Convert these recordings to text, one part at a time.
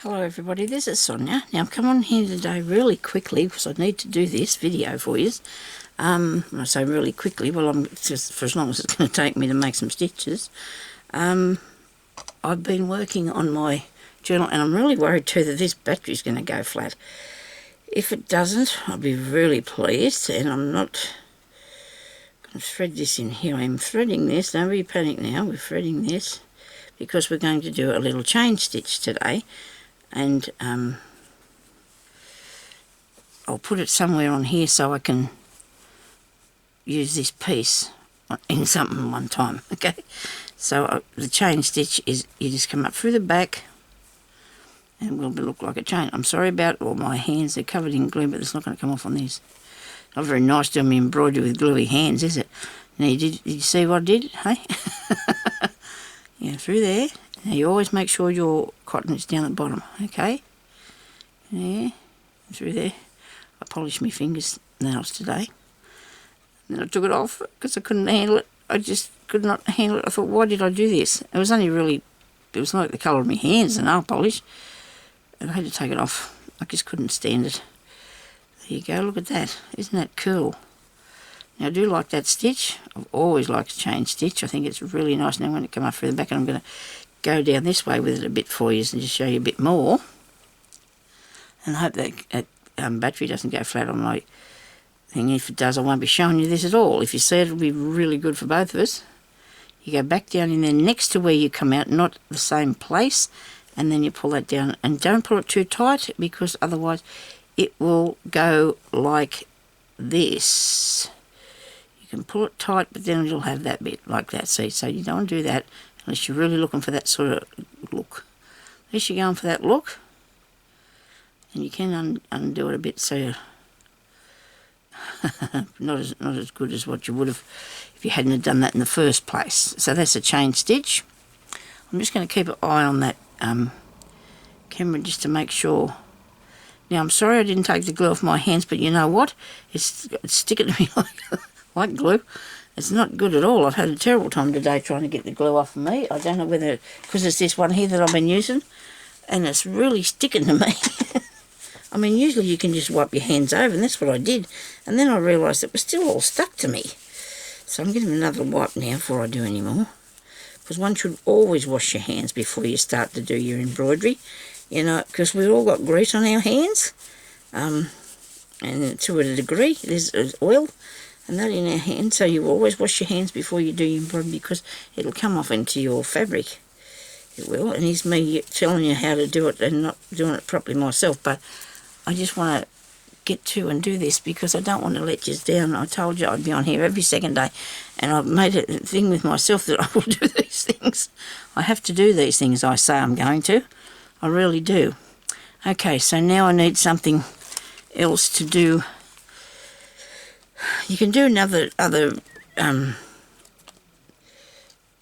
Hello everybody, this is Sonia. Now I've come on here today really quickly because I need to do this video for you. When I say really quickly, well, I'm just for as long as it's going to take me to make some stitches. I've been working on my journal and I'm really worried too that this battery's going to go flat. If it doesn't, I'll be really pleased, and I'm not going to thread this in here. I'm threading this, don't be panic now, we're threading this because we're going to do a little chain stitch today. And I'll put it somewhere on here so I can use this piece in something one time, okay? So the chain stitch is you just come up through the back and it will look like a chain. I'm sorry about all my hands, they're covered in glue, but it's not going to come off on these. Not very nice doing my embroidery with gluey hands, is it? Now, did you see what I did, hey? Yeah, through there. Now you always make sure your cotton is down at the bottom, okay? Yeah, through there. I polished my fingernails today. And then I took it off because I couldn't handle it. I just could not handle it. I thought, why did I do this? It was only really, it was like the colour of my hands, the nail polish. And I had to take it off. I just couldn't stand it. There you go, look at that. Isn't that cool? Now I do like that stitch. I've always liked a chain stitch. I think it's really nice. Now I'm going to come up through the back and I'm going to go down this way with it a bit for you and just show you a bit more. And I hope that battery doesn't go flat on my thing. If it does, I won't be showing you this at all. If you see it, it'll be really good for both of us. You go back down in there next to where you come out, not the same place, and then you pull that down. And don't pull it too tight because otherwise it will go like this. You can pull it tight, but then it'll have that bit like that. See, so you don't want to do that unless you're really looking for that sort of look. Unless you're going for that look, and you can undo it a bit so you're not as good as what you would have if you hadn't have done that in the first place. So that's a chain stitch. I'm just going to keep an eye on that camera just to make sure. Now I'm sorry I didn't take the glue off my hands, but you know what? It's sticking to me like glue. It's not good at all. I've had a terrible time today trying to get the glue off of me. I don't know whether, because it's this one here that I've been using, and it's really sticking to me. I mean, usually you can just wipe your hands over, and that's what I did. And then I realised it was still all stuck to me. So I'm getting another wipe now before I do any more. Because one should always wash your hands before you start to do your embroidery. You know, because we've all got grease on our hands. And to a degree, there's oil and that in our hands, so you always wash your hands before you do your embroidery because it'll come off into your fabric. It will, and here's me telling you how to do it and not doing it properly myself, but I just want to get to and do this because I don't want to let you down. I told you I'd be on here every second day, and I've made a thing with myself that I will do these things. I have to do these things I say I'm going to. I really do. Okay, so now I need something else to do. You can do other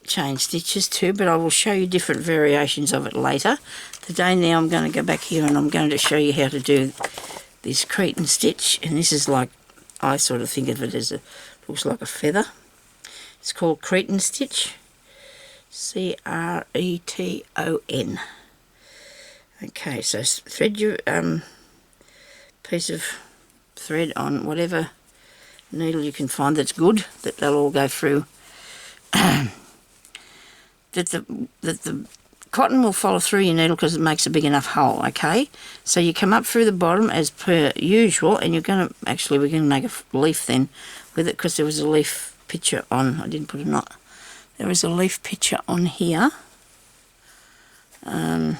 chain stitches too, but I will show you different variations of it later. Today now I'm going to go back here and I'm going to show you how to do this Cretan stitch, and this is like, I sort of think of it as looks like a feather. It's called Cretan stitch, C-R-E-T-O-N. Okay, so thread your piece of thread on whatever needle you can find that's good, that they'll all go through. that the cotton will follow through your needle because it makes a big enough hole, okay? So you come up through the bottom as per usual, and you're going to, actually we're going to make a leaf then with it because there was a leaf picture on, I didn't put a knot. There is a leaf picture on here. You're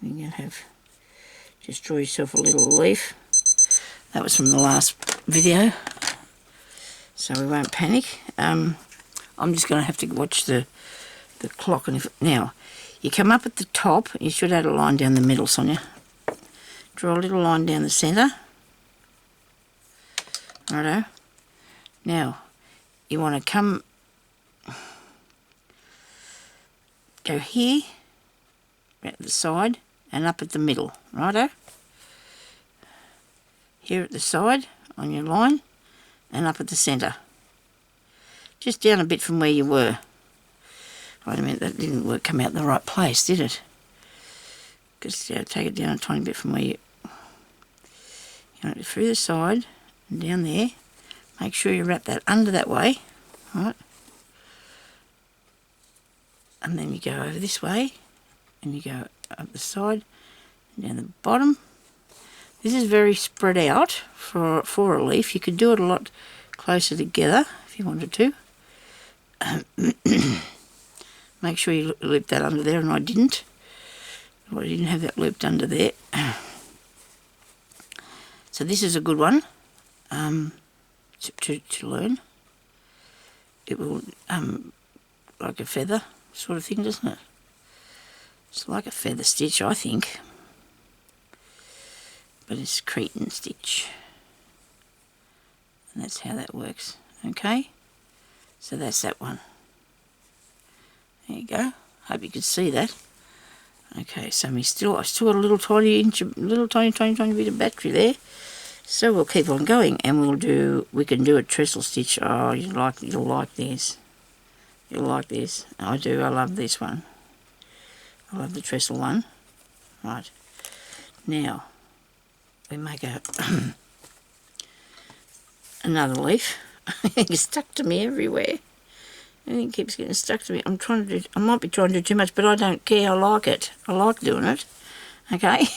going to have, just draw yourself a little leaf. That was from the last video, so we won't panic. I'm just going to have to watch the clock. And now, you come up at the top, you should add a line down the middle, Sonia. Draw a little line down the centre. Righto. Now, you want to go here, at the side, and up at the middle, righto? Here at the side on your line and up at the centre. Just down a bit from where you were. Wait a minute, that didn't work, come out in the right place, did it? Just take it down a tiny bit from where you want it through the side and down there. Make sure you wrap that under that way, right? And then you go over this way and you go up the side and down the bottom. This is very spread out for a leaf. You could do it a lot closer together if you wanted to. Make sure you loop that under there, and I didn't. I didn't have that looped under there. So this is a good one to learn. It will, like a feather sort of thing, doesn't it? It's like a feather stitch, I think. But it's Cretan stitch. And that's how that works. Okay? So that's that one. There you go. Hope you could see that. Okay, so I've still got a little tiny bit of battery there. So we'll keep on going, and we can do a trestle stitch. Oh, you'll like this. You'll like this. I do. I love this one. I love the trestle one. Right. Now we make another leaf. It's stuck to me everywhere. Everything keeps getting stuck to me. I might be trying to do too much, but I don't care. I like it. I like doing it. Okay.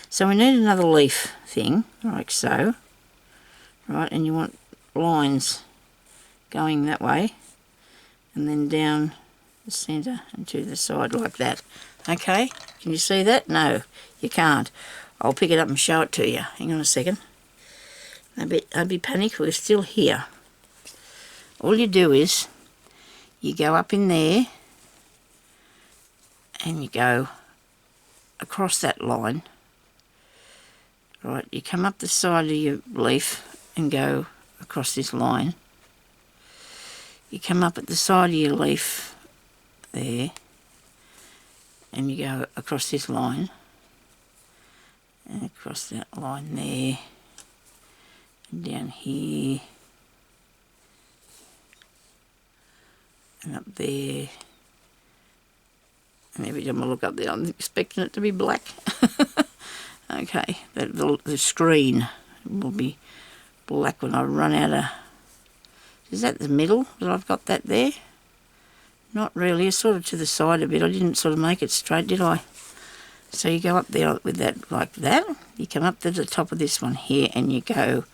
So we need another leaf thing, like so. Right, and you want lines going that way, and then down the centre and to the side like that. Okay, can you see that? No, you can't. I'll pick it up and show it to you. Hang on a second. Don't be panicked, we're still here. All you do is you go up in there and you go across that line. Right, you come up the side of your leaf and go across this line. You come up at the side of your leaf there and you go across this line and across that line there and down here and up there, and every time I look up there I'm expecting it to be black. Okay, the screen will be black when I run out of... Is that the middle that I've got that there? Not really, it's sort of to the side a bit. I didn't sort of make it straight, did I? So you go up there with that like that. You come up to the top of this one here and you go...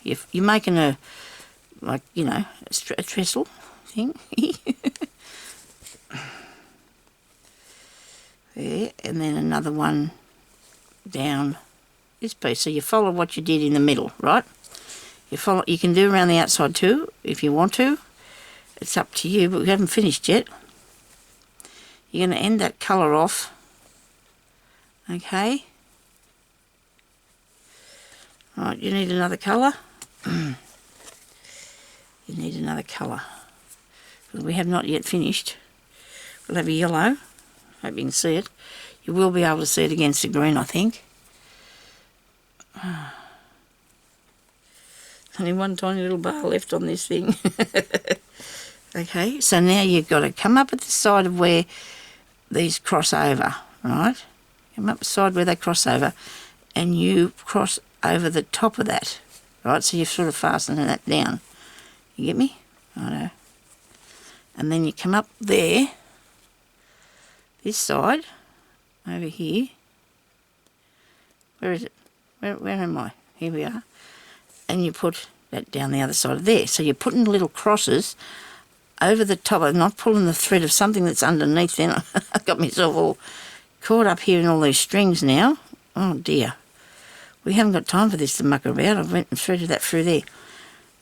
You're making a, like, you know, a trestle thing. There, and then another one down this piece. So you follow what you did in the middle, right? You can do around the outside too if you want to. It's up to you, but we haven't finished yet. You're going to end that colour off. Okay. Right, you need another colour. You need another colour. Because we have not yet finished. We'll have a yellow. Hope you can see it. You will be able to see it against the green, I think. Only one tiny little bar left on this thing. Okay, so now you've got to come up at the side of where these cross over, right? Come up the side where they cross over, and you cross over the top of that, right? So you're sort of fastening that down. You get me? Righto. And then you come up there, this side, over here. Where is it? Where am I? Here we are. And you put that down the other side of there. So you're putting little crosses over the top. I'm not pulling the thread of something that's underneath then. I got myself all caught up here in all these strings now. Oh dear. We haven't got time for this to muck about. I went and threaded that through there.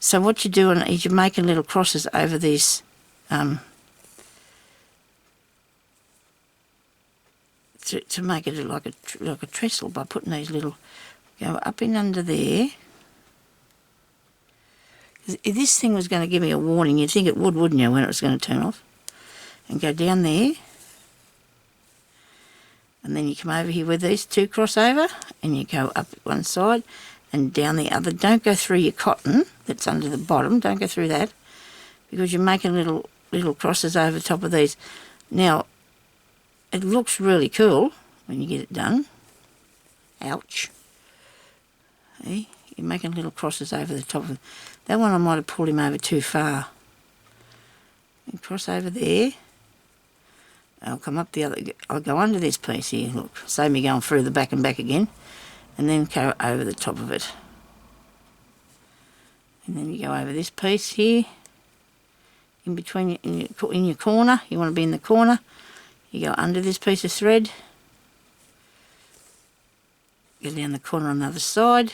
So what you're doing is you're making little crosses over these to make it like a trestle by putting these little, go up in under there. If this thing was going to give me a warning, you'd think it would, wouldn't you, when it was going to turn off? And go down there. And then you come over here where these two cross over, and you go up one side and down the other. Don't go through your cotton that's under the bottom. Don't go through that, because you're making little little crosses over the top of these. Now, it looks really cool when you get it done. Ouch. See? You're making little crosses over the top of it. That one I might have pulled him over too far. And cross over there. I'll come up the other, I'll go under this piece here, look. Save me going through the back and back again. And then go over the top of it. And then you go over this piece here. In between, in your corner. You want to be in the corner. You go under this piece of thread. Go down the corner on the other side.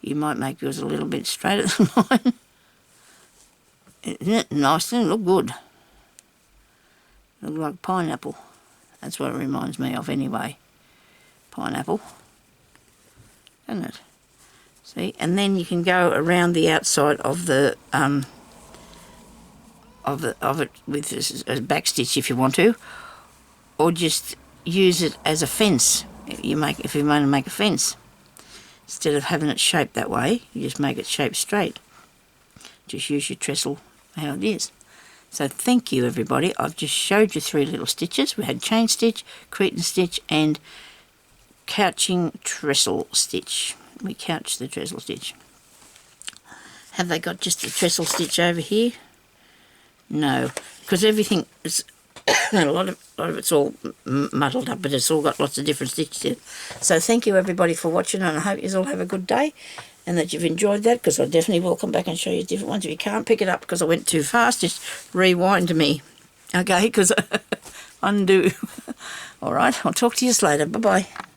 You might make yours a little bit straighter than mine. Isn't it nice? Doesn't it look good? Look like pineapple. That's what it reminds me of anyway. Pineapple. Doesn't it? See? And then you can go around the outside of the of it with a back stitch if you want to, or just use it as a fence. If you want to make a fence, instead of having it shaped that way, you just make it shaped straight. Just use your trestle how it is. So thank you everybody. I've just showed you 3 little stitches. We had chain stitch, cretin stitch, and couching trestle stitch. We couch the trestle stitch. Have they got just a trestle stitch over here? No, because everything is a lot of it's all muddled up, but it's all got lots of different stitches in it. So thank you everybody for watching, and I hope you all have a good day and that you've enjoyed that, because I definitely will come back and show you different ones. If you can't pick it up because I went too fast, just rewind me, okay, because undo. All right, I'll talk to you later. Bye-bye.